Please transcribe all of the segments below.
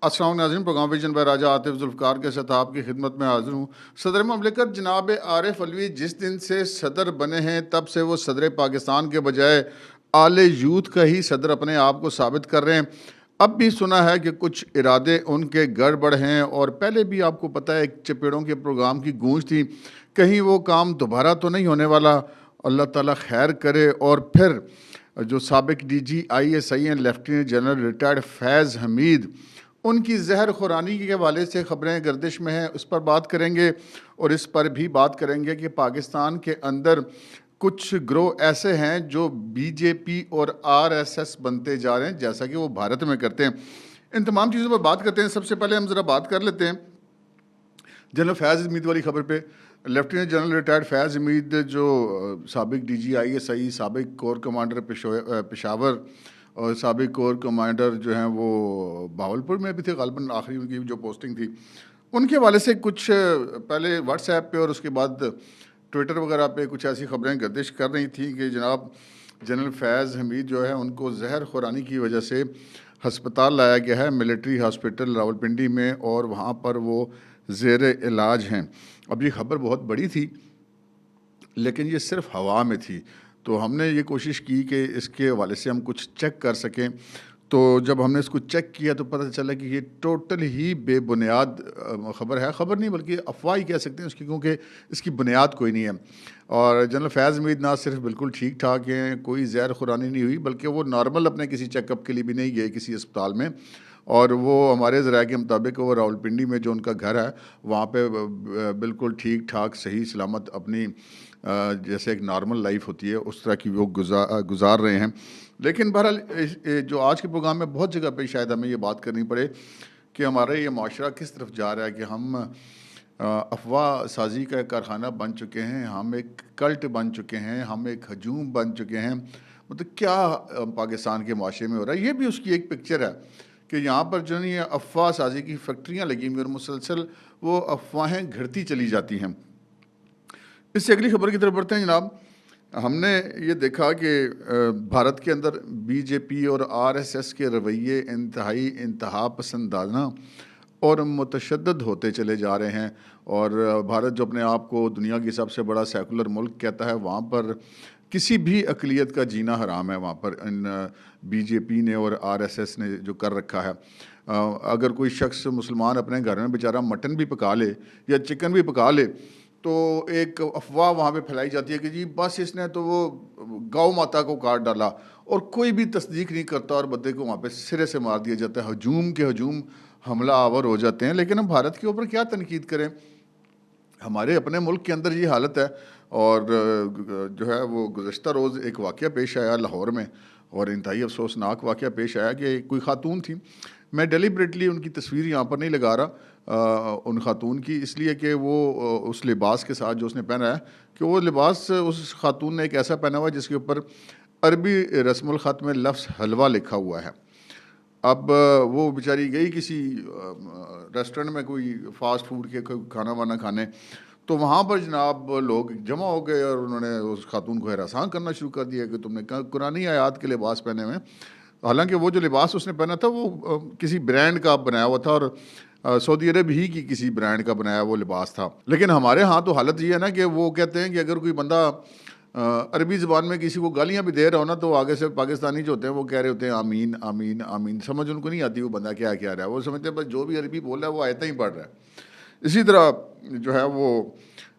अस्सलाम नाज़रीन, programme vision bye राजा आतिफ जुल्फ़कार के साथ आपकी खिदमत में हाज़िर हूँ। सदर ममलिकत जनाब आरिफ अलवी जिस दिन से सदर बने हैं तब से वो सदर पाकिस्तान के बजाय आले यूथ का ही सदर अपने आप को साबित कर रहे हैं। अब भी सुना है कि कुछ इरादे उनके गड़बड़ हैं और पहले भी आपको पता है एक चपेड़ों के प्रोग्राम की गूंज थी, कहीं वो काम दोबारा तो नहीं होने वाला। अल्लाह ताला खैर करे। और फिर जो साबिक DG ISI हैं लेफ्टिनेंट जनरल रिटायर्ड फैज़ हमीद, उनकी जहर खुरानी के हवाले से ख़बरें गर्दिश में हैं, उस पर बात करेंगे। और इस पर भी बात करेंगे कि पाकिस्तान के अंदर कुछ ग्रोह ऐसे हैं जो BJP और RSS बनते जा रहे हैं, जैसा कि वो भारत में करते हैं। इन तमाम चीज़ों पर बात करते हैं। सबसे पहले हम ज़रा बात कर लेते हैं जनरल फैज़ हमीद वाली ख़बर पे। लेफ्टिनेंट जनरल रिटायर्ड फैज़ हमीद जो साबिक DG ISI, साबिक कोर कमांडर पेशावर और साबिक कोर कमांडर जो हैं वो बहावलपुर में भी थे, ग़ालिबन आखिरी उनकी जो पोस्टिंग थी, उनके हवाले से कुछ पहले व्हाट्सएप पे और उसके बाद ट्विटर वगैरह पे कुछ ऐसी ख़बरें गर्दिश कर रही थी कि जनाब जनरल फैज़ हमीद जो है उनको जहर खुरानी की वजह से हस्पताल लाया गया है, मिलिट्री हॉस्पिटल रावलपिंडी में, और वहाँ पर वो ज़ेर इलाज हैं। अब ये ख़बर बहुत बड़ी थी लेकिन ये सिर्फ हवा में थी, तो हमने ये कोशिश की कि इसके हवाले से हम कुछ चेक कर सकें। तो जब हमने इसको चेक किया तो पता चला कि ये टोटल ही बेबुनियाद ख़बर है। ख़बर नहीं बल्कि अफवाह ही कह सकते हैं उसकी, क्योंकि इसकी बुनियाद कोई नहीं है। और जनरल फैज़ हमीद ना सिर्फ बिल्कुल ठीक ठाक हैं, कोई ज़हर खुरानी नहीं हुई, बल्कि वो नॉर्मल अपने किसी चेकअप के लिए भी नहीं गए किसी अस्पताल में। और वो हमारे ज़राए के मुताबिक वो रावलपिंडी में जो उनका घर है वहाँ पे बिल्कुल ठीक ठाक सही सलामत अपनी जैसे एक नॉर्मल लाइफ होती है उस तरह की वो गुजार रहे हैं। लेकिन बहरहाल जो आज के प्रोग्राम में बहुत जगह पे शायद हमें ये बात करनी पड़े कि हमारा ये माशरा किस तरफ जा रहा है कि हम अफवाह साजी का कारखाना बन चुके हैं, हम एक कल्ट बन चुके हैं, हम एक हजूम बन चुके हैं। मतलब क्या पाकिस्तान के माशरे में हो रहा है, ये भी उसकी एक पिक्चर है कि यहाँ पर जो नहीं अफवाह साजी की फैक्ट्रियाँ लगी हुई और मुसलसल वो अफवाहें घिरती चली जाती हैं। इससे अगली खबर की तरफ बढ़ते हैं जनाब। हमने ये देखा कि भारत के अंदर BJP और RSS के रवैये इंतहा पसंदाना और मुतशद्दद होते चले जा रहे हैं। और भारत जो अपने आप को दुनिया की सबसे बड़ा सेकुलर मुल्क कहता है, वहाँ पर किसी भी अक़लियत का जीना हराम है। वहाँ पर इन BJP ने और RSS ने जो कर रखा है, अगर कोई शख्स मुसलमान अपने घर में बेचारा मटन भी पका ले या चिकन भी पका ले तो एक अफवाह वहाँ पे फैलाई जाती है कि जी बस इसने तो वो गौ माता को काट डाला, और कोई भी तस्दीक नहीं करता और बंदे को वहाँ पे सिरे से मार दिया जाता है। हजूम के हजूम हमला आवर हो जाते हैं। लेकिन हम भारत के ऊपर क्या तनकीद करें, हमारे अपने मुल्क के अंदर ये हालत है। और जो है वो गुज़श्ता रोज़ एक वाक़या पेश आया लाहौर में, और इंतहाई अफसोसनाक वाक़या पेश आया कि कोई ख़ातून थी, मैं डेलिबरेटली उनकी तस्वीर यहाँ पर नहीं लगा रहा उन ख़ातून की, इसलिए कि वो उस लिबास के साथ जो उसने पहना है कि वो लिबास उस ख़ातून ने एक ऐसा पहना हुआ है जिसके ऊपर अरबी रस्मुल ख़त में लफ्ज़ हलवा लिखा हुआ है। अब वो बेचारी गई किसी रेस्टोरेंट में कोई फ़ास्ट फूड के कोई खाना वाना खाने, तो वहाँ पर जनाब लोग जमा हो गए और उन्होंने उस खातून को हरासान करना शुरू कर दिया कि तुमने कुरानी आयात के लिबास पहने हुए। हालांकि वो जो लिबास उसने पहना था वो किसी ब्रांड का बनाया हुआ था, और सऊदी अरब ही की किसी ब्रांड का बनाया वो लिबास था। लेकिन हमारे यहाँ तो हालत ये है ना कि वो कहते हैं कि अगर कोई बंदा अरबी ज़बान में किसी को गालियाँ भी दे रहा हो ना, तो आगे से पाकिस्तानी जो होते हैं वो कह रहे होते हैं आमीन आमीन आमीन। समझ उनको नहीं आती वो बंदा क्या कह रहा है, वो समझते हैं बस जो भी अरबी बोल रहा है वो आयतें ही पढ़ रहा है। इसी तरह जो है वो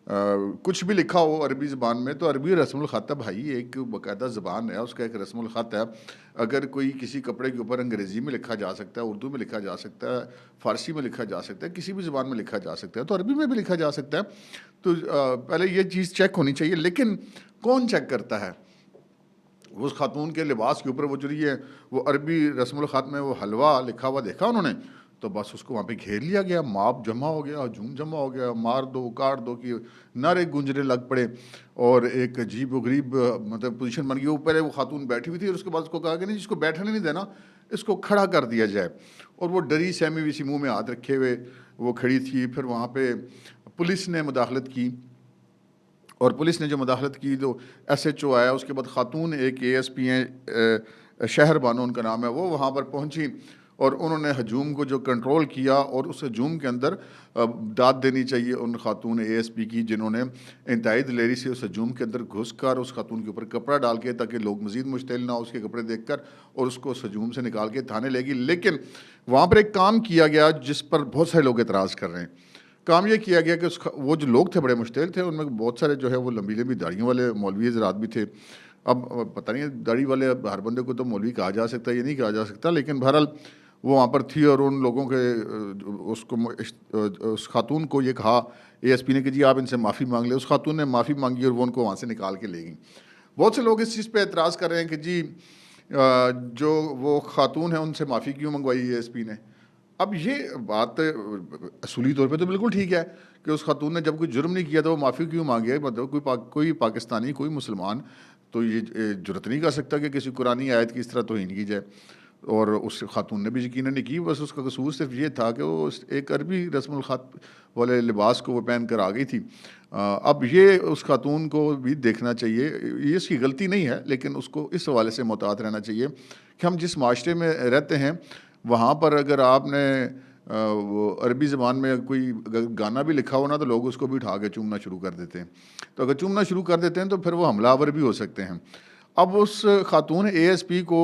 कुछ भी लिखा हो अरबी ज़बान में तो अरबी रस्मुल ख़त है भाई, एक बाकायदा ज़बान है, उसका एक रस्मुल ख़त है। अगर कोई किसी कपड़े के ऊपर अंग्रेज़ी में लिखा जा सकता है, उर्दू में लिखा जा सकता है, फ़ारसी में लिखा जा सकता है, किसी भी ज़बान में लिखा जा सकता है, तो अरबी में भी लिखा जा सकता है। तो पहले ये चीज़ चेक होनी चाहिए। लेकिन कौन चेक करता है? उस खातून के लिबास के ऊपर वो जो है वो अरबी रस्मुल ख़त में वो हलवा लिखा हुआ देखा उन्होंने, तो बस उसको वहाँ पे घेर लिया गया, माप जमा हो गया, हजूम जमा हो गया, मार दो काट दो की नारे गूंजने लग पड़े। और एक अजीब व गरीब मतलब पोजीशन बन गई। वो पहले वो खातून बैठी हुई थी और उसके बाद उसको कहा कि नहीं, जिसको बैठने नहीं देना इसको खड़ा कर दिया जाए। और वो डरी सहमी हुई सी मुँह में हाथ रखे हुए वो खड़ी थी। फिर वहाँ पर पुलिस ने मुदाखलत की, और पुलिस ने जो मुदाखलत की तो SHO आया। उसके बाद ख़ातून एक ASP हैं शहर बानो उनका नाम है, वो वहाँ पर पहुँची और उन्होंने हजूम को जो कंट्रोल किया और उस हजूम के अंदर दाद देनी चाहिए उन खातून ASP की जिन्होंने इंतहाई दिलेरी से उस हजूम के अंदर घुस कर उस खातून के ऊपर कपड़ा डाल के, ताकि लोग मज़ीद मुश्तिल ना हो उसके कपड़े देख कर, और उसको उस हजूम से निकाल के थाने लेगी। लेकिन वहाँ पर एक काम किया गया जिस पर बहुत सारे लोग एतराज़ कर रहे हैं। काम ये किया गया कि वो जो लोग थे बड़े मुश्तिल थे, उनमें बहुत सारे जो है वो लंबी लंबी दाढ़ियों वाले मौलवी हज़रात भी थे। अब पता नहीं दाढ़ी वाले, अब हर बंदे को तो मौलवी कहा जा सकता है ये नहीं कहा जा सकता, लेकिन बहरहाल वो वहाँ पर थी और उन लोगों के उस खातून को ये कहा ASP ने कि जी आप इनसे माफ़ी मांग ले। उस खातून ने माफ़ी मांगी और वो उनको वहाँ से निकाल के ले गई। बहुत से लोग इस चीज़ पे एतराज़ कर रहे हैं कि जी जो वो खातून है उनसे माफ़ी क्यों मंगवाई ASP ने। अब ये बात असूली तौर पे तो बिल्कुल ठीक है कि उस खातून ने जब कोई जुर्म नहीं किया तो वो माफ़ी क्यों मांगे। मतलब कोई पाकिस्तानी, कोई मुसलमान तो ये जुर्रत नहीं कर सकता कि किसी कुरानी आयत की इस तरह तौहीन की जाए, और उस खातून ने भी यकीनन नहीं की। बस उसका कसूर सिर्फ ये था कि वो एक अरबी रस्मुल ख़त वाले लिबास को वो पहन कर आ गई थी। अब ये उस खातून को भी देखना चाहिए, ये इसकी गलती नहीं है, लेकिन उसको इस हवाले से मुहतात रहना चाहिए कि हम जिस माशरे में रहते हैं वहाँ पर अगर आपने वो अरबी ज़बान में कोई गाना भी लिखा हो ना, तो लोग उसको भी उठा के चूमना शुरू कर देते हैं। तो अगर चूमना शुरू कर देते हैं तो फिर वो हमलावर भी हो सकते हैं। अब उस खातून ASP को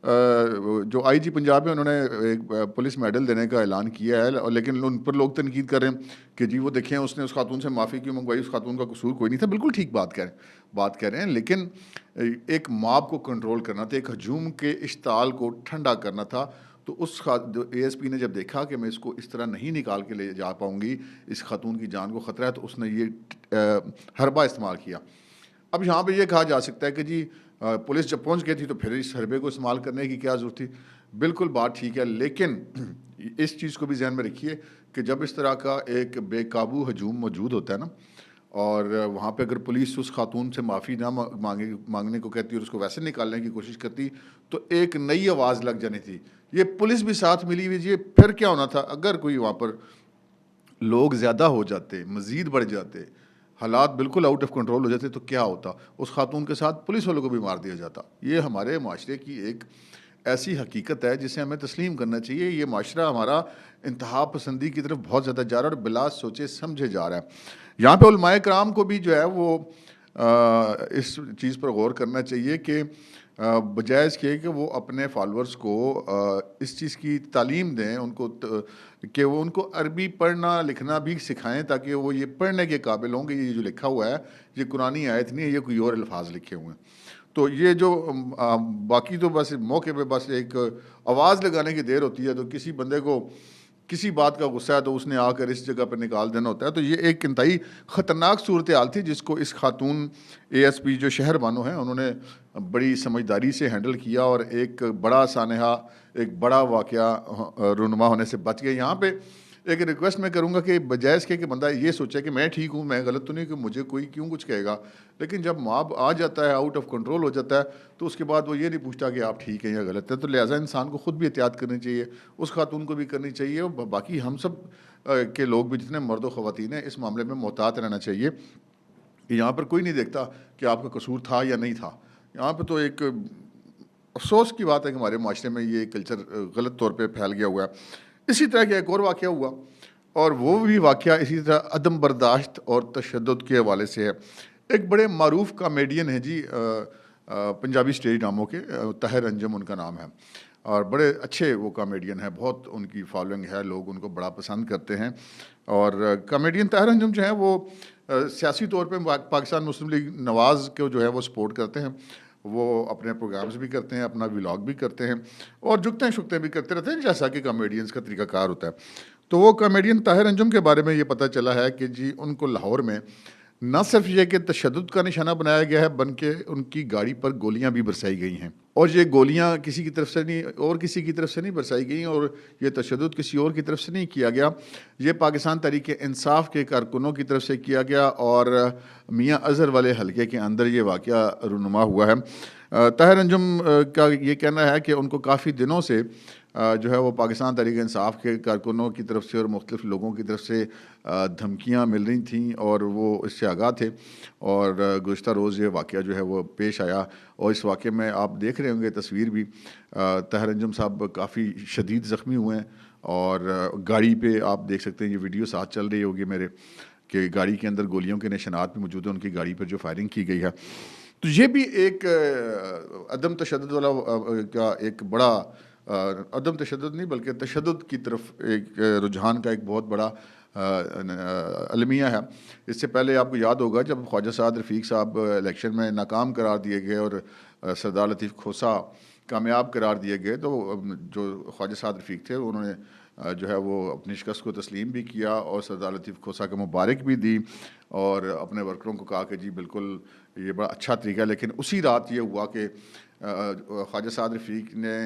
जो IG पंजाब है, उन्होंने एक पुलिस मेडल देने का ऐलान किया है, और लेकिन उन पर लोग तनकीद कर रहे हैं कि जी वो देखें उसने उस खातून से माफ़ी क्यों मंगवाई, उस खातून का कसूर कोई नहीं था। बिल्कुल ठीक बात कह रहे हैं, लेकिन एक मॉब को कंट्रोल करना था, एक हजूम के इश्ताल को ठंडा करना था। तो उस जो ASP ने जब देखा कि मैं इसको इस तरह नहीं निकाल के ले जा पाऊँगी, इस खातून की जान को ख़तरा है, तो उसने ये हरबा इस्तेमाल किया। अब यहाँ पे ये कहा जा सकता है कि जी पुलिस जब पहुँच गई थी तो फिर इस हरबे को इस्तेमाल करने की क्या ज़रूरत थी। बिल्कुल बात ठीक है, लेकिन इस चीज़ को भी ज़हन में रखिए कि जब इस तरह का एक बेकाबू हजूम मौजूद होता है ना, और वहाँ पे अगर पुलिस उस खातून से माफ़ी ना मांगने को कहती और उसको वैसे निकालने की कोशिश करती, तो एक नई आवाज़ लग जानी थी। ये पुलिस भी साथ मिली हुई थी। फिर क्या होना था, अगर कोई वहाँ पर लोग ज़्यादा हो जाते, मज़ीद बढ़ जाते, हालात बिल्कुल आउट ऑफ कंट्रोल हो जाते, तो क्या होता, उस खातून के साथ पुलिस वालों को भी मार दिया जाता। ये हमारे माशरे की एक ऐसी हकीकत है जिसे हमें तस्लीम करना चाहिए। ये माशरा हमारा इंतहा पसंदी की तरफ बहुत ज़्यादा जा रहा है और बिला सोचे समझे जा रहा है। यहाँ पे उलमाए कराम को भी जो है वो इस चीज़ पर गौर करना चाहिए कि बजाय इसके कि वो अपने फॉलोअर्स को इस चीज़ की तालीम दें, उनको कि वो उनको अरबी पढ़ना लिखना भी सिखाएं, ताकि वो ये पढ़ने के काबिल होंगे ये जो लिखा हुआ है ये कुरानी आयत नहीं है, ये कोई और अल्फाज लिखे हुए हैं। तो ये जो बाकी तो बस मौके पे बस एक आवाज़ लगाने की देर होती है, तो किसी बंदे को किसी बात का गुस्सा है तो उसने आकर इस जगह पर निकाल देना होता है। तो ये एक इंतहाई ख़तरनाक सूरत हाल थी जिसको इस खातून ASP जो शहर बानो हैं उन्होंने बड़ी समझदारी से हैंडल किया और एक बड़ा सानहा, एक बड़ा वाक़या रुनुमा होने से बच गए। यहाँ पे एक रिक्वेस्ट मैं करूँगा कि बजाय इसके कि बंदा ये सोचे कि मैं ठीक हूँ, मैं गलत तो नहीं, कि मुझे कोई क्यों कुछ कहेगा, लेकिन जब मॉब आ जाता है, आउट ऑफ कंट्रोल हो जाता है, तो उसके बाद वो ये नहीं पूछता कि आप ठीक हैं या गलत है। तो लिहाजा इंसान को ख़ुद भी एहतियात करनी चाहिए, उस खातून को भी करनी चाहिए, और बाकी हम सब के लोग भी जितने मर्द व ख़वातीन हैं इस मामले में मोहतात रहना चाहिए कि यहाँ पर कोई नहीं देखता कि आपका कसूर था या नहीं था। यहाँ पर तो एक अफसोस की बात है कि हमारे माशरे में ये कल्चर गलत तौर पे फैल गया हुआ है। इसी तरह का एक और वाक़या हुआ, और वो भी वाक़या इसी तरह अदम बर्दाश्त और तशद्दुद के हवाले से है। एक बड़े मारूफ़ कॉमेडियन है जी, पंजाबी स्टेज ड्रामों के, ताहिर अंजुम उनका नाम है, और बड़े अच्छे वो कॉमेडियन है, बहुत उनकी फॉलोइंग है, लोग उनको बड़ा पसंद करते हैं। और कॉमेडियन ताहिर अंजुम जो है वो सियासी तौर पे पाकिस्तान मुस्लिम लीग नवाज़ को जो है वो सपोर्ट करते हैं। वो अपने प्रोग्राम्स भी करते हैं, अपना व्लॉग भी करते हैं, और झुकते शुकते भी करते रहते हैं, जैसा कि कॉमेडियंस का तरीक़ाकार होता है। तो वो कॉमेडियन ताहिर अंजुम के बारे में ये पता चला है कि जी उनको लाहौर में न सिर्फ ये कि तशद्दुद का निशाना बनाया गया है, बल्कि उनकी गाड़ी पर गोलियां भी बरसाई गई हैं, और ये गोलियां किसी की तरफ से नहीं और किसी की तरफ से नहीं बरसाई गई, और ये तशद्दुद किसी और की तरफ से नहीं किया गया। ये पाकिस्तान तहरीक इंसाफ के कारकुनों की तरफ से किया गया, और मियाँ अज़हर वाले हलके के अंदर ये वाक़या रुनुमा हुआ है। ताहिर अंजुम का ये कहना है कि उनको काफ़ी दिनों से जो है वो पाकिस्तान तहरीक इंसाफ के कारकुनों की तरफ से और मुख्तलिफ़ लोगों की तरफ से धमकियाँ मिल रही थीं, और वो इससे आगाह थे, और गुज़श्ता रोज़ ये वाक़या जो है वो पेश आया, और इस वाक़े में आप देख रहे होंगे तस्वीर भी, ताहिर अंजुम साहब काफ़ी शदीद ज़ख्मी हुए हैं और गाड़ी पे आप देख सकते हैं, ये वीडियो साथ चल रही होगी मेरे, कि गाड़ी के अंदर गोलियों के निशानात भी मौजूद हैं उनकी गाड़ी पर जो फायरिंग की गई है। तो ये भी एक अदम तशद्दुद वाला का एक बड़ा अदम तशद्दुद नहीं बल्कि तशद्दुद की तरफ एक रुझान का एक बहुत बड़ा अलमिया है। इससे पहले आपको याद होगा जब ख्वाजा साद रफ़ीक साहब इलेक्शन में नाकाम करार दिए गए और सरदार लतीफ़ खोसा कामयाब करार दिए गए, तो जो ख्वाजा साद रफ़ीक थे उन्होंने जो है वो अपनी शिकस्त को तस्लीम भी किया और सरदार लतीफ़ खोसा को मुबारक भी दी और अपने वर्करों को कहा कि जी बिल्कुल ये बड़ा अच्छा तरीका है। लेकिन उसी रात ये हुआ कि ख्वाजा साद रफ़ीक ने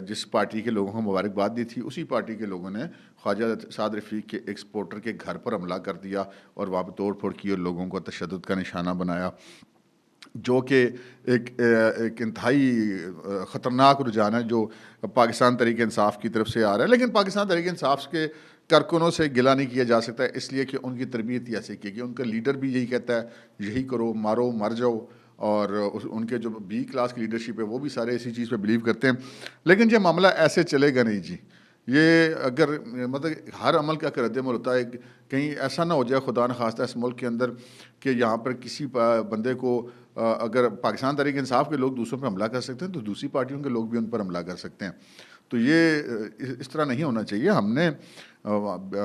जिस पार्टी के लोगों को मुबारकबाद दी थी, उसी पार्टी के लोगों ने ख्वाजा साद रफ़ीक के एक्सपोर्टर के घर पर हमला कर दिया और वहाँ पर तोड़ फोड़ की और लोगों को तशद्दुद का निशाना बनाया, जो कि एक इंतहाई ख़तरनाक रुझान है जो पाकिस्तान तहरीक इंसाफ की तरफ से आ रहा है। लेकिन पाकिस्तान तहरीक इंसाफ के कारकुनों से गिला नहीं किया जा सकता, इसलिए कि उनकी तरबियत ही ऐसे की गई। उनका लीडर भी यही कहता है, यही करो, मारो मर जाओ, और उनके जो बी क्लास की लीडरशिप है वो भी सारे इसी चीज़ पे बिलीव करते हैं। लेकिन ये मामला ऐसे चलेगा नहीं जी। ये अगर मतलब हर अमल का रद्द-ए-अमल होता है, कहीं ऐसा ना हो जाए खुदा न खास्ता इस मुल्क के अंदर कि यहाँ पर किसी बंदे को अगर पाकिस्तान तहरीक इंसाफ के लोग दूसरों पर हमला कर सकते हैं तो दूसरी पार्टियों के लोग भी उन पर हमला कर सकते हैं। तो ये इस तरह नहीं होना चाहिए। हमने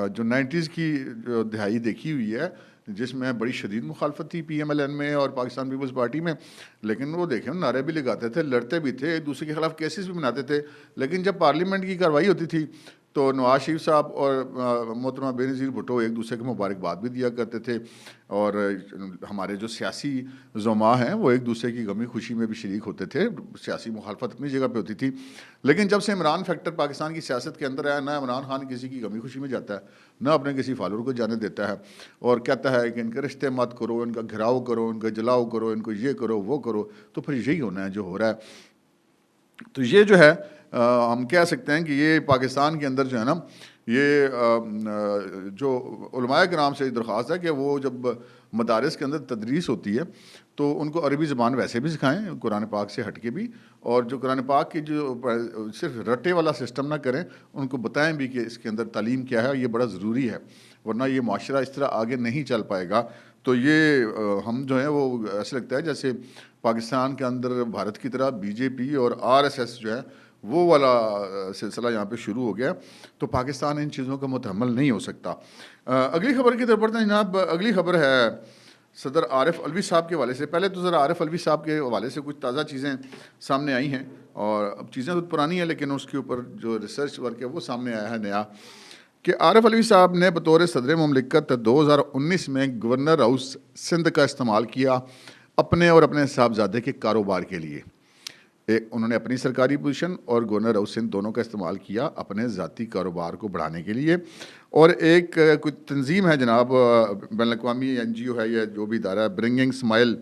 जो 90s की जो दिहाई देखी हुई है जिसमें बड़ी शदीद मुखालफत थी PMLN में और पाकिस्तान पीपल्स पार्टी में, लेकिन वो देखें नारे भी लगाते थे, लड़ते भी थे, एक दूसरे के खिलाफ केसेस भी बनाते थे। लेकिन जब पार्लियामेंट की कार्रवाई होती थी तो नवाज शरीफ साहब और मोहतरमा बेनज़ीर भुट्टो एक दूसरे को मुबारकबाद भी दिया करते थे और हमारे जो सियासी ज़ुमा हैं वो एक दूसरे की गमी खुशी में भी शरीक होते थे। सियासी मुखालफत अपनी जगह पे होती थी, लेकिन जब से इमरान फैक्टर पाकिस्तान की सियासत के अंदर आया, ना इमरान खान किसी की गमी खुशी में जाता है, ना अपने किसी फॉलोअर को जाने देता है और कहता है कि इनके रिश्ते मत करो, इनका घिराव करो, इनका जलाओ करो, इनको ये करो वो करो। तो फिर यही होना है जो हो रहा है। तो ये जो है हम कह सकते हैं कि ये पाकिस्तान के अंदर जो है ना, ये जो उलमाए किराम से दरख्वास्त है कि वो जब मदारिस के अंदर तदरीस होती है तो उनको अरबी ज़बान वैसे भी सिखाएं, कुरान पाक से हट के भी, और जो कुरान पाक की जो सिर्फ रटे वाला सिस्टम ना करें, उनको बताएं भी कि इसके अंदर तालीम क्या है, ये बड़ा ज़रूरी है, वरना ये माशरा इस तरह आगे नहीं चल पाएगा। तो ये हम जो है वो ऐसा लगता है जैसे पाकिस्तान के अंदर भारत की तरह BJP और RSS जो है वो वाला सिलसिला यहाँ पे शुरू हो गया, तो पाकिस्तान इन चीज़ों का मुतहम्मल नहीं हो सकता। अगली खबर की तरफ बढ़ते हैं जनाब। अगली खबर है सदर आरिफ अलवी साहब के हवाले से। पहले तो ज़रा आरिफ अलवी साहब के हवाले से कुछ ताज़ा चीज़ें सामने आई हैं, और अब चीज़ें तो पुरानी हैं लेकिन उसके ऊपर जो रिसर्च वर्क है वो सामने आया है नया, कि आरिफ अलवी साहब ने बतौर सदर मुमलिकत 2019 में गवर्नर हाउस सिंध का इस्तेमाल किया अपने और अपने साहबजादे के कारोबार के लिए। उन्होंने अपनी सरकारी पोजीशन और गवर्नर हाउस सिंध दोनों का इस्तेमाल किया अपने ज़ाती कारोबार को बढ़ाने के लिए। और एक कुछ तंजीम है जनाब, बैनुल-अक़वामी NGO है या जो भी इदारा है, ब्रिंगिंग स्माइल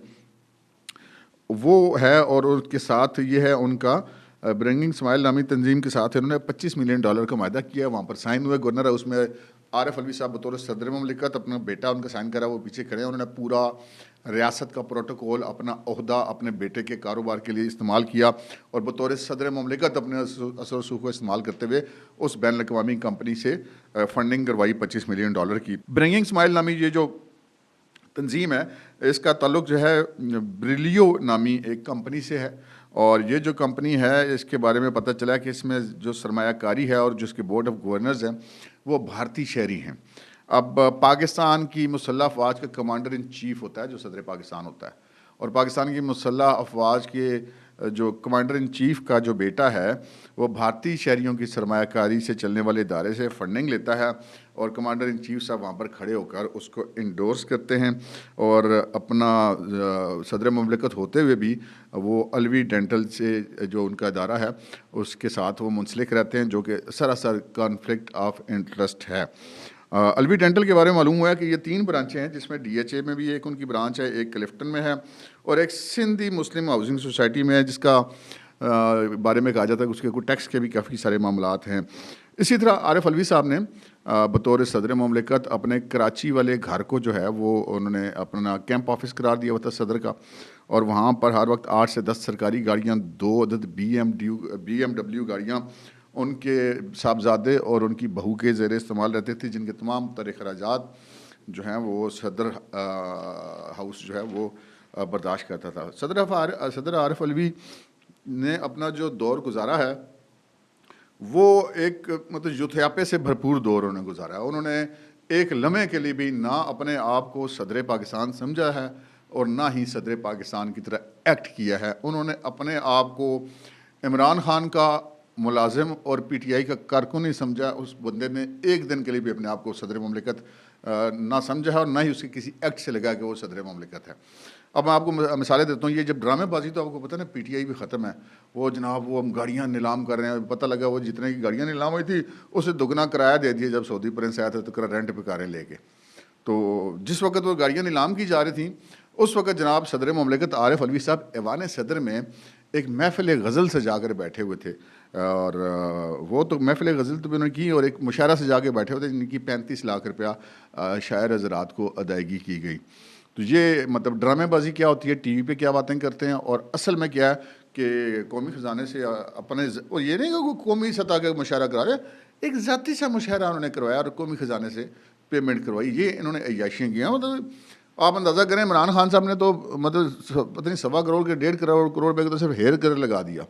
वो है, और उसके साथ ये है उनका ब्रिंगिंग स्माइल नामी तंजीम के साथ उन्होंने $25 मिलियन का माहिदा किया। वहाँ पर साइन हुए गवर्नर हाउस में। आरिफ अलवी साहब बतौर सदर मुमलिकत, अपना बेटा उनका साइन करा, वो पीछे खड़े हैं। उन्होंने पूरा रियासत का प्रोटोकॉल, अपना ओहदा अपने बेटे के कारोबार के लिए इस्तेमाल किया और बतौर सदर मुमलिकत अपने असर रसूख को इस्तेमाल करते हुए उस बैनुल-अक़वामी कंपनी से फंडिंग करवाई $25 मिलियन की। ब्रिंगिंग स्माइल नामी ये जो तंजीम है, इसका ताल्लुक जो है ब्रिलियो नामी एक कंपनी से है, और ये जो कंपनी है इसके बारे में पता चला कि इसमें जो सरमायाकारी है और जिसके बोर्ड ऑफ गवर्नर्स हैं वो भारतीय शहरी हैं। अब पाकिस्तान की मुसल्लह अफवाज का कमांडर इन चीफ होता है जो सदर पाकिस्तान होता है, और पाकिस्तान की मुसल्लह अफवाज के जो कमांडर इन चीफ का जो बेटा है वो भारतीय शहरियों की सरमायाकारी से चलने वाले इदारे से फंडिंग लेता है, और कमांडर इन चीफ साहब वहाँ पर खड़े होकर उसको इंडोर्स करते हैं, और अपना सदर मुमलिकत होते हुए भी वो अलवी डेंटल से जो उनका इदारा है उसके साथ वो मुंसलिक रहते हैं, जो कि सरासर कॉन्फ्लिक्ट ऑफ इंटरेस्ट है। अलवी डेंटल के बारे में मालूम हुआ है कि ये 3 ब्रांचें हैं, जिसमें DHA में भी एक उनकी ब्रांच है, एक क्लिफ्टन में है और एक सिंधी मुस्लिम हाउसिंग सोसाइटी में है, जिसका बारे में कहा जाता है कि उसके कुछ टैक्स के भी काफ़ी सारे मामलात हैं। इसी तरह आरिफ अलवी साहब ने बतौर सदर मुमलिकत अपने कराची वाले घर को जो है वो उन्होंने अपना कैंप ऑफिस करार दिया हुआ था सदर का, और वहाँ पर हर वक्त 8 से 10 सरकारी गाड़ियाँ, 2 अदद BMW गाड़ियाँ उनके साहबजादे और उनकी बहू के ज़ेर इस्तेमाल रहते थे, जिनके तमाम तरह खराजात जो हैं वो सदर हाउस जो है वो बर्दाश्त करता था। सदर आरिफ अलवी ने अपना जो दौर गुजारा है वो एक मतलब युद्धयापे से भरपूर दौर उन्होंने गुजारा है। उन्होंने एक लम्हे के लिए भी ना अपने आप को सदर पाकिस्तान समझा है और ना ही सदर पाकिस्तान की तरह एक्ट किया है। उन्होंने अपने आप को इमरान खान का मुलाजिम और PTI का कारकुन नहीं समझा। उस बंदे ने एक दिन के लिए भी अपने आप को सदर ममलिकत ना समझा है और ना ही उसके किसी एक्ट से लगा कि वो सदर ममलिकत है। अब मैं आपको मिसालें देता हूँ। ये जब ड्रामेबाजी, तो आपको पता है ना PTI भी ख़त्म है। वो जनाब वो हम गाड़ियाँ नीलाम कर रहे हैं, पता लगा वो जितने की गाड़ियाँ नीलाम हुई थी उससे दुगना किराया दे दिया जब सऊदी प्रिंस आया था तो रेंट पे कारें लेके। तो जिस वक्त वो गाड़ियाँ नीलाम की जा रही थी उस वक्त जनाब सदर ममलिकत आरिफ अलवी साहब ऐवान सदर में एक महफ़िल गज़ल से जाकर बैठे हुए थे। और वो तो महफ़िल गज़ल तो भी उन्होंने की और एक मुशायरा से जाके बैठे हुए थे जिनकी 35 लाख रुपया शायर हज़रात को अदायगी की गई। तो ये मतलब ड्रामेबाजी क्या होती है, TV पे क्या बातें करते हैं और असल में क्या है कि कौमी ख़जाने से अपने और ये नहीं कि कौमी सतह का मुशायरा करा रहे, एक ज़ाती सा मुशायरा उन्होंने करवाया और कौमी ख़जाने से पेमेंट करवाई। ये इन्होंने अय्याशियाँ की हैं। मतलब आप अंदाज़ा करें इमरान खान साहब ने तो मतलब पता नहीं 1.25 करोड़ के 1.5 करोड़ रुपये का तो सिर्फ हेयर कलर लगा दिया।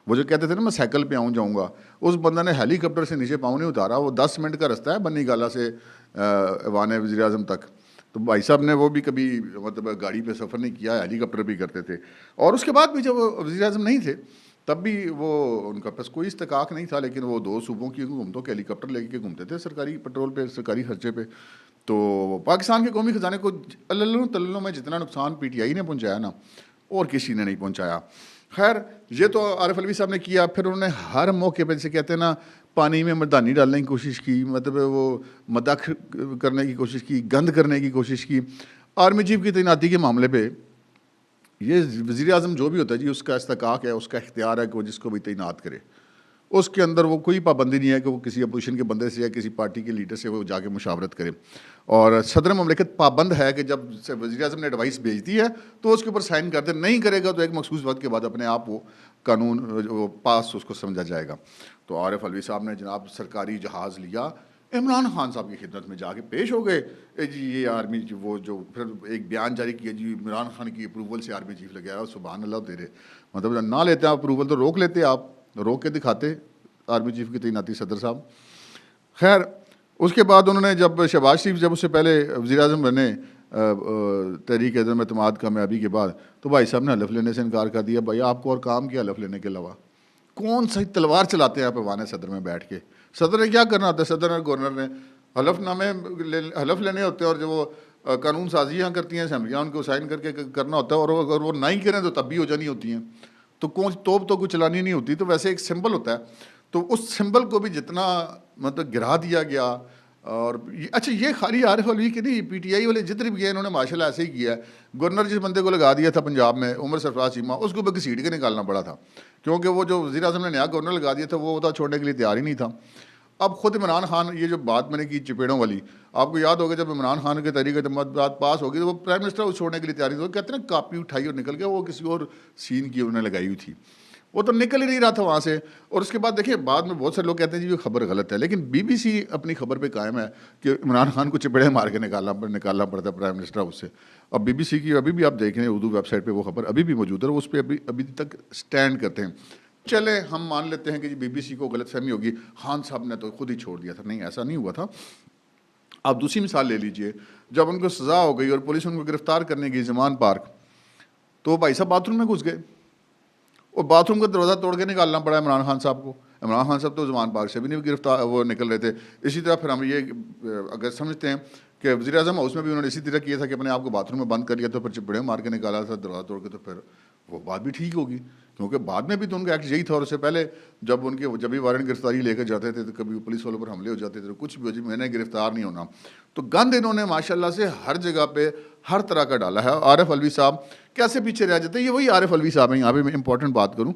वो जो कहते थे ना मैं साइकिल पे जाऊँगा, उस बंदा ने हेलीकॉप्टर से नीचे पाँव नहीं उतारा। वो 10 मिनट का रास्ता है बन्नी गाला से ऐवान वज़ीर आज़म तक। तो भाई साहब ने वो भी कभी मतलब गाड़ी पे सफ़र नहीं किया, हेलीकॉप्टर भी करते थे। और उसके बाद भी जब वज़ीर आज़म नहीं थे तब भी वो उनका पास कोई इस्तेकाक नहीं था, लेकिन वो 2 सूबों की हुकूमतों के हेलीकॉप्टर लेके घूमते थे सरकारी पेट्रोल पे, सरकारी खर्चे पे। तो पाकिस्तान के कौमी ख़जाने को अल्ललों तल्लों में जितना नुकसान PTI ने पहुँचाया ना, और किसी ने नहीं पहुँचाया। खैर ये तो आरिफ अलवी साहब ने किया। फिर उन्होंने हर मौके पर जैसे कहते हैं ना पानी में मर्दानी डालने की कोशिश की, मतलब वो मदख करने की कोशिश की, गंद करने की कोशिश की। आर्मी चीफ की तैनाती के मामले पे ये वज़ीर आज़म जो भी होता है जी उसका इस्तेकाक है, उसका इख्तियार है कि वो जिसको भी तैनात करे। उसके अंदर वो कोई पाबंदी नहीं है कि वो किसी अपोजिशन के बंदे से या किसी पार्टी के लीडर से वो जाके मुशावरत करे। और सदर ममलिकत पाबंद है कि जब वज़ीर आज़म ने एडवाइस भेज दी है तो उसके ऊपर साइन कर दे, नहीं करेगा तो एक मखसूस वक्त के बाद अपने आप वो कानून वो पास उसको समझा जाएगा। तो आरिफ अलवी साहब ने जनाब सरकारी जहाज़ लिया, इमरान खान साहब की खिदमत में जाके पेश हो गए। जी ये आर्मी वो जो फिर एक बयान जारी किया जी इमरान खान की अप्रूवल से आर्मी चीफ लग गया। सुभान अल्लाह तेरे, मतलब ना लेते आप अप्रूवल तो रोक लेते, आप रोक के दिखाते आर्मी चीफ की तैनाती सदर साहब। खैर उसके बाद उन्होंने जब शहबाज शरीफ जब उससे पहले वज़ीर आज़म बने तहरीक अदम एतमाद कामयाबी के बाद, तो भाई साहब ने हलफ लेने से इनकार कर दिया। भाई आपको और काम किया हलफ लेने के अलावा? कौन सी तलवार चलाते हैं आप ऐवान सदर में बैठ के? सदर ने क्या करना होता है? सदर और गवर्नर ने हलफ लेने होते हैं और जो वो कानून साजियाँ करती हैं असम्बलियाँ उनको साइन करके करना होता है। और अगर वो ना ही करें तो तब भी हो जानी होती हैं। तो कौन तोप तो कुछ चलानी नहीं होती, तो वैसे एक सिंबल होता है। तो उस सिंबल को भी जितना मतलब गिरा दिया गया। और अच्छा ये खाली आरिफ अलवी की नहीं, PTI वाले जितने भी गए इन्होंने माशाल्लाह ऐसे ही किया है। गवर्नर जिस बंदे को लगा दिया था पंजाब में उमर सरफराज चीमा, उसको भी घसीट के निकालना पड़ा था, क्योंकि वो जो वज़ीर आज़म ने नया गवर्नर लगा दिया था वो था छोड़ने के लिए तैयार ही नहीं था। अब खुद इमरान खान, ये जो बात मैंने की चपेड़ों वाली, आपको याद होगा जब इमरान खान के तहरीक बात पास होगी तो वो प्राइम मिनिस्टर उस छोड़ने के लिए तैयारी थी। कहते हैं ना कापी उठाई और निकल गया, वो किसी और सीन की उन्होंने लगाई हुई थी, वो तो निकल ही नहीं रहा था वहाँ से। और उसके बाद देखिए बाद में बहुत सारे लोग कहते हैं जी ये खबर गलत है, लेकिन BBC अपनी खबर पे कायम है कि इमरान खान को चपेड़े मार के निकालना पड़ता है प्राइम मिनिस्टर हाउस से। अब BBC की अभी भी आप देख रहे हैं उर्दू वेबसाइट पे वो खबर अभी भी मौजूद है, उस पर अभी तक स्टैंड करते हैं। चले हम मान लेते हैं कि जी BBC को गलतफहमी होगी, खान साहब ने तो खुद ही छोड़ दिया था, नहीं ऐसा नहीं हुआ था। आप दूसरी मिसाल ले लीजिए, जब उनको सज़ा हो गई और पुलिस उनको गिरफ्तार करने गई जमान पार्क, तो भाई साहब बाथरूम में घुस गए और बाथरूम का दरवाज़ा तोड़ के निकालना पड़ा इमरान खान साहब को। इमरान खान साहब तो जमान पार्क से भी नहीं गिरफ्तार वो निकल रहे थे। इसी तरह फिर हम ये अगर समझते हैं कि वज़ीर आज़म हाउस में भी उन्होंने इसी तरह किया था कि अपने आप को बाथरूम में बंद कर लिया, तो फिर चपेड़े मार के निकाला था दरवाज़ा तोड़ के, तो फिर वो बात भी ठीक होगी, क्योंकि बाद में भी तो उनका एक्ट यही था। और उससे पहले जब भी वारंट गिरफ्तारी लेकर जाते थे तो कभी पुलिस वालों पर हमले हो जाते थे, तो कुछ भी हो जी मैंने गिरफ्तार नहीं होना। तो गंद इन्होंने माशाल्लाह से हर जगह पे हर तरह का डाला है। आरिफ अलवी साहब कैसे पीछे रह जाते हैं, ये वही आरिफ अलवी साहब हैं। यहाँ पे मैं इंपॉर्टेंट बात करूँ,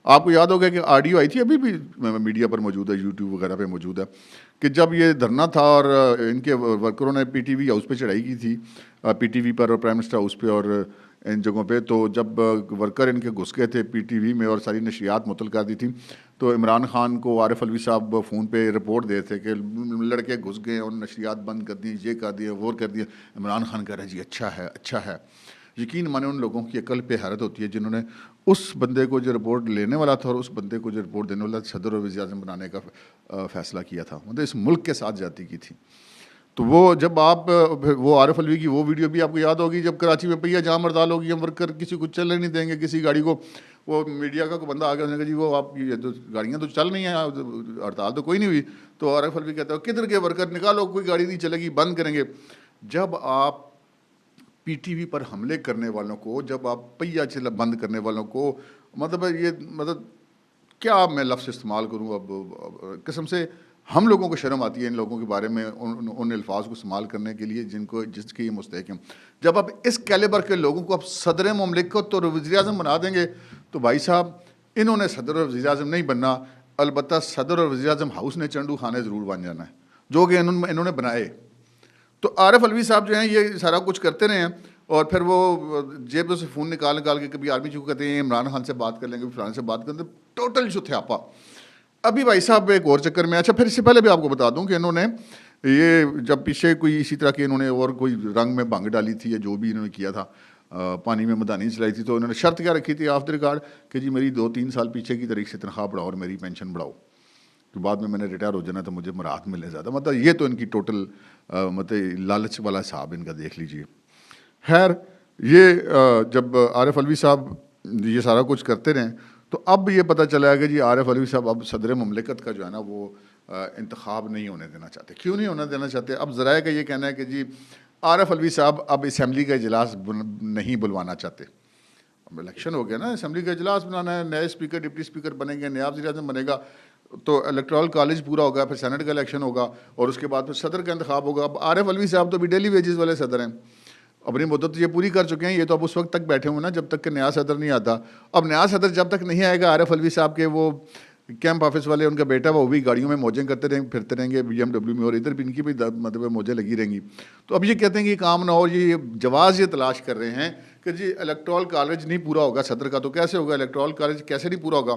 आपको याद होगा कि ऑडियो आई थी, अभी भी मीडिया पर मौजूद है, यूट्यूब वगैरह पे मौजूद है, कि जब ये धरना था और इनके वर्करों ने PTV हाउस पे चढ़ाई की थी, PTV पर और प्राइम मिनिस्टर हाउस पे, और इन जगहों पे। तो जब वर्कर इनके घुस गए थे पीटीवी में और सारी नशरियात मुअत्तल कर दी थी, तो इमरान खान को आरिफ अलवी साहब फ़ोन पे रिपोर्ट दे थे कि लड़के घुस गए और नशरियात बंद कर दी, ये कर दिया, वो कर दिया। इमरान खान कह रहे हैं जी अच्छा है, अच्छा है। यकीन माने उन लोगों की अकल पे हैरत होती है जिन्होंने उस बंदे को जो रिपोर्ट लेने वाला था और उस बंदे को जो रिपोर्ट देने वाला सदर और वज़ीर आज़म बनाने का फ़ैसला किया था, मतलब इस मुल्क के साथ जाती की थी। तो वो जब आप वो आरिफ अलवी की वो वीडियो भी आपको याद होगी, जब कराची में पहिया जाम हड़ताल होगी, हम वर्कर किसी को चलने नहीं देंगे, किसी गाड़ी को, वो मीडिया का कोई बंदा आ गया, उसने कहा जी वो आप ये तो गाड़ियाँ तो चल नहीं हैं, हड़ताल तो कोई नहीं हुई। तो आरिफ अलवी कहता है किधर के वर्कर, निकालो, कोई गाड़ी नहीं चलेगी, बंद करेंगे। जब आप पीटीवी पर हमले करने वालों को, जब आप पहिया चला बंद करने वालों को, मतलब ये मतलब क्या मैं लफ्ज़ इस्तेमाल करूँ अब कसम से हम लोगों को शर्म आती है इन लोगों के बारे में उन अल्फाज को इस्तेमाल करने के लिए जिसके ये मुस्तहक हैं। जब आप इस कैलिबर के लोगों को आप सदर मुमलिकत और वज़ीर आज़म बना देंगे, तो भाई साहब इन्होंने सदर और वज़ीर आज़म नहीं बनना, अलबत्ता सदर और वज़ीर आज़म हाउस ने चंडू खाने ज़रूर बन जाना है, जो कि इन्होंने बनाए। तो आरिफ अलवी साहब जो हैं ये सारा कुछ करते रहे हैं, और फिर वो जेब से फ़ोन निकाल निकाल के कभी आर्मी चीफ को कहते हैं इमरान खान से बात कर लेंगे, फलाने से बात कर लेंगे, टोटल शुथ्यापा। अभी भाई साहब एक और चक्कर में, अच्छा फिर इससे पहले भी आपको बता दूं कि इन्होंने ये जब पीछे कोई इसी तरह की इन्होंने और कोई रंग में भंग डाली थी या जो भी इन्होंने किया था, पानी में मदानी चलाई थी, तो इन्होंने शर्त क्या रखी थी ऑफ द रिकॉर्ड कि जी मेरी 2-3 साल पीछे की तारीख से तनख्वाह बढ़ाओ और मेरी पेंशन बढ़ाओ, तो बाद में मैंने रिटायर हो जाना तो मुझे राहत मिले ज़्यादा। मतलब ये तो इनकी टोटल मतलब लालच वाला हिसाब इनका देख लीजिए। खैर ये जब आरिफ अलवी साहब ये सारा कुछ करते रहें, तो अब ये पता चला है कि जी आरिफ अलवी साहब अब सदर मुमलिकत का जो है ना वो इंतखाब नहीं होने देना चाहते। क्यों नहीं होने देना चाहते? अब ज़राए का ये कहना है कि जी आरिफ अलवी साहब अब असम्बली का इजलास नहीं बुलवाना चाहते। अब इलेक्शन हो गया ना, असम्बली का इजलास बनाना है, नए स्पीकर डिप्टी स्पीकर बनेंगे, नया वज़ीर आज़म बनेगा, तो इलेक्टोरल कॉलेज पूरा होगा, फिर सेनेट का इलेक्शन होगा और उसके बाद फिर सदर का इंतखाब होगा। अब आरिफ अलवी साहब तो अभी डेली वेजेस वाले सदर हैं, अपनी मुद्दत तो ये पूरी कर चुके हैं, ये तो अब उस वक्त तक बैठे हुए ना जब तक कि नया सदर नहीं आता। अब नया सदर जब तक नहीं आएगा, आरिफ अलवी साहब के वो कैंप ऑफिस वाले उनका बेटा वो भी गाड़ियों में मौजें करते रहेंगे, फिरते रहेंगे BMW में, और इधर भी इनकी भी मतलब मौजें लगी रहेंगी। तो अब ये कहते हैं कि काम ना हो, ये जवाज़ ये तलाश कर रहे हैं कि जी इलेक्टोरल कॉलेज नहीं पूरा होगा सदर का, तो कैसे होगा इलेक्टोरल कॉलेज, कैसे नहीं पूरा होगा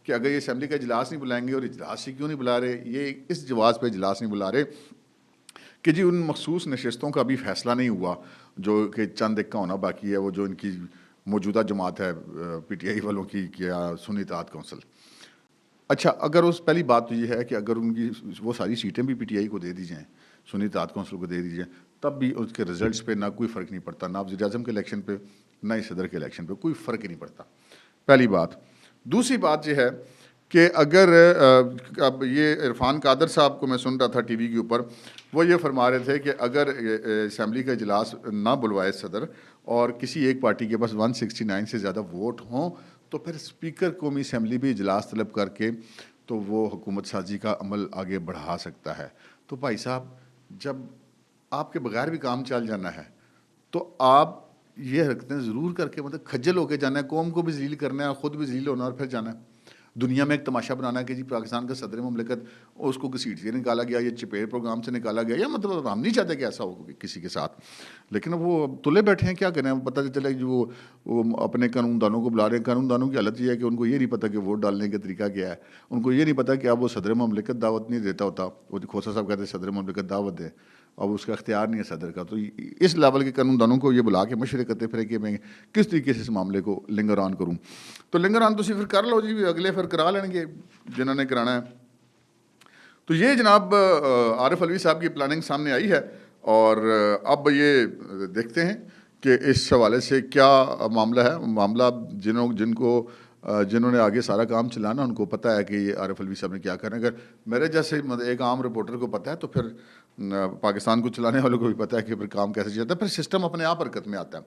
कि अगर ये असम्बली का इजलास नहीं बुलाएंगे, और इजलास से क्यों नहीं बुला रहे, ये इस जवाज़ पर इजलास नहीं बुला रहे कि जी उन मखसूस नशस्तों का अभी फ़ैसला नहीं हुआ जो कि चंद एक का होना बाकी है, वो जो इनकी मौजूदा जमात है PTI वालों की क्या सुन्नी इत्तेहाद कौंसिल। अच्छा, अगर उस पहली बात तो ये है कि अगर उनकी वो सारी सीटें भी PTI को दे दी जाएँ, सुन्नी इत्तेहाद कौंसिल को दे दी जाएँ, तब भी उसके रिजल्ट्स पे ना कोई फ़र्क नहीं पड़ता, ना वज़ीर आज़म के इलेक्शन पे, ना ही सदर के इलेक्शन पे, कोई फ़र्क ही नहीं पड़ता, पहली बात। दूसरी बात ये है कि अगर अब ये इरफान कादर साहब को मैं सुन रहा था टीवी के ऊपर, वो ये फरमा रहे थे कि अगर असम्बली का इजलास ना बुलवाए सदर और किसी एक पार्टी के पास 169 से ज़्यादा वोट हों, तो फिर स्पीकर कौमी असम्बली भी इजलास तलब करके तो वो हुकूमत साजी का अमल आगे बढ़ा सकता है। तो भाई साहब जब आपके बगैर भी काम चल जाना है, तो आप ये हरकतें ज़रूर करके मतलब खज्जल होके जाना है, कौम को भी ज़लील करना है, ख़ुद भी ज़लील होना और फिर जाना है। दुनिया में एक तमाशा बनाना है कि जी पाकिस्तान का सदर मुमलिकत उसको किसी से निकाला गया, ये चपेट प्रोग्राम से निकाला गया, या मतलब हम नहीं चाहते कि ऐसा हो किसी के साथ, लेकिन वो तुले बैठे हैं, क्या करें। पता चला कि वो अपने कानूनदानों को बुला रहे हैं। कानूनदानों की हालत ये है कि उनको ये नहीं पता कि वोट डालने का तरीका क्या है, उनको ये नहीं पता कि अब वो सदर मुमलिकत दावत नहीं देता होता, वो खोसा साहब कहते सदर मुमलिकत दावत दे, अब उसका अख्तियार नहीं है सदर का। तो इस लेवल के कानूनदानों को ये बुला के मशवरे करते फिर कि मैं किस तरीके से इस मामले को लिंगर ऑन करूँ। तो लिंगर ऑन तुम फिर कर लो जी, अगले फिर करा लेंगे जिन्होंने कराना है। तो ये जनाब आरिफ अलवी साहब की प्लानिंग सामने आई है, और अब ये देखते हैं कि इस हवाले से क्या मामला है। मामला जिन्होंने आगे सारा काम चलाना उनको पता है कि ये आरिफ अलवी साहब ने क्या करना है। अगर मेरे जैसे मतलब एक आम रिपोर्टर को पता है तो फिर पाकिस्तान को चलाने वालों को भी पता है कि फिर काम कैसे चलता है। फिर सिस्टम अपने आप हरकत में आता है।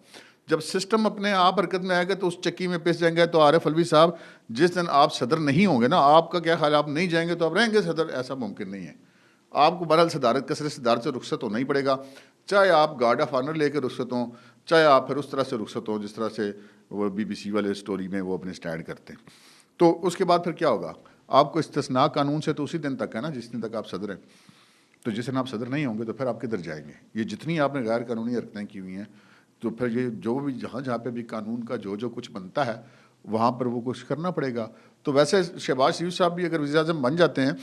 जब सिस्टम अपने आप हरकत में आएगा तो उस चक्की में पिस जाएंगे। तो आरिफ अलवी साहब जिस दिन आप सदर नहीं होंगे ना, आपका क्या ख्याल, आप नहीं जाएंगे तो आप रहेंगे सदर? ऐसा मुमकिन नहीं है। आपको बहरहाल सदारत कसरत सदारत से रुखसत होना ही पड़ेगा, चाहे आप गार्ड ऑफ ऑनर लेकर रुखसत हों, चाहे आप फिर उस तरह से रुखसत हों जिस तरह से वो BBC वाले स्टोरी में वो अपने स्टैंड करते हैं। तो उसके बाद फिर क्या होगा, आपको इस्तिस्ना कानून से तो उसी दिन तक है ना जिस दिन तक आप सदर हैं। तो जिस दिन आप सदर नहीं होंगे तो फिर आप किधर जाएंगे? ये जितनी आपने गैर कानूनी हरकतें की हुई हैं, तो फिर ये जो भी जहाँ जहाँ पे भी कानून का जो जो कुछ बनता है वहाँ पर वो कुछ करना पड़ेगा। तो वैसे शहबाज शरीफ साहब भी अगर वज़ीर आज़म बन जाते हैं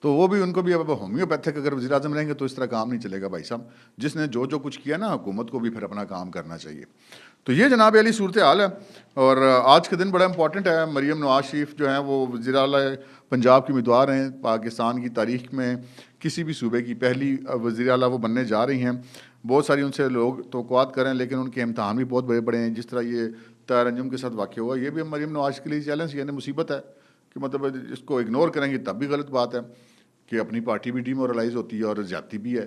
तो वो भी, उनको भी अब होम्योपैथिक अगर वज़ीर आज़म रहेंगे तो इस तरह काम नहीं चलेगा भाई साहब। जिसने जो जो कुछ किया ना, हुकूमत को भी फिर अपना काम करना चाहिए। तो ये जनाब अली सूरत हाल है। और आज के दिन बड़ा इंपॉर्टेंट है। मरीम नवाज शरीफ जो हैं वो वज़ीर आला पंजाब की उम्मीदवार हैं। पाकिस्तान की तारीख में किसी भी सूबे की पहली वज़ीर आला वो बनने जा रही हैं। बहुत सारी उनसे लोग तवक्कुआत करें, लेकिन उनके इम्तहान भी बहुत बड़े बड़े हैं। जिस तरह ये ताहिर अंजुम के साथ वाक़या हुआ, ये भी मरीम नवाज के लिए चैलेंज यानी मुसीबत है कि मतलब इसको इग्नोर करेंगे तब भी गलत बात है कि अपनी पार्टी भी डीमोरलाइज होती है और ज़्यादती भी है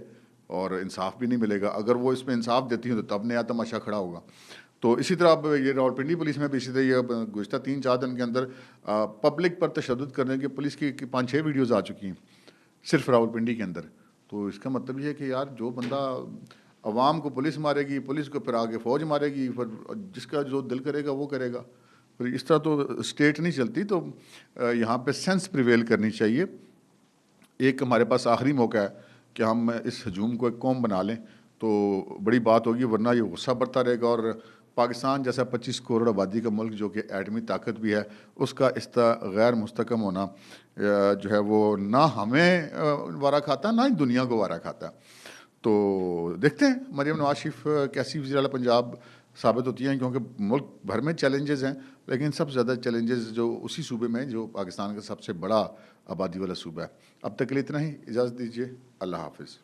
और इंसाफ भी नहीं मिलेगा। अगर वो इसमें इंसाफ देती हैं तो तब नया तमाशा खड़ा होगा। तो इसी तरह अब ये रावलपिंडी पुलिस में भी इसी तरह ये गुज़श्ता 3-4 दिन के अंदर पब्लिक पर तशद्दुद करने की पुलिस की 5-6 वीडियोज़ आ चुकी हैं सिर्फ रावलपिंडी के अंदर। तो इसका मतलब ये है कि यार जो बंदा अवाम को पुलिस मारेगी, पुलिस को फिर आगे फ़ौज मारेगी, फिर जिसका जो दिल करेगा वो करेगा। फिर इस तरह तो स्टेट नहीं चलती। तो यहाँ पे सेंस प्रिवेल करनी चाहिए। एक हमारे पास आखिरी मौका है कि हम इस हजूम को एक कौम बना लें तो बड़ी बात होगी, वरना ये गुस्सा बढ़ता रहेगा और पाकिस्तान जैसा 25 करोड़ आबादी का मुल्क जो कि एटमी ताकत भी है, उसका इस तरह गैर मुस्तकम होना जो है वो ना हमें वारा खाता, ना ही दुनिया को वारा खाता। तो देखते हैं मरीम नवाज शरीफ कैसी वज़ीर आला पंजाब साबित होती हैं, क्योंकि मुल्क भर में चैलेंजेस हैं, लेकिन सबसे ज़्यादा चैलेंजेस जो उसी सूबे में जो पाकिस्तान का सबसे बड़ा आबादी वाला सूबा है। अब तक के लिए इतना ही, इजाज़त दीजिए, अल्लाह हाफ़िज़।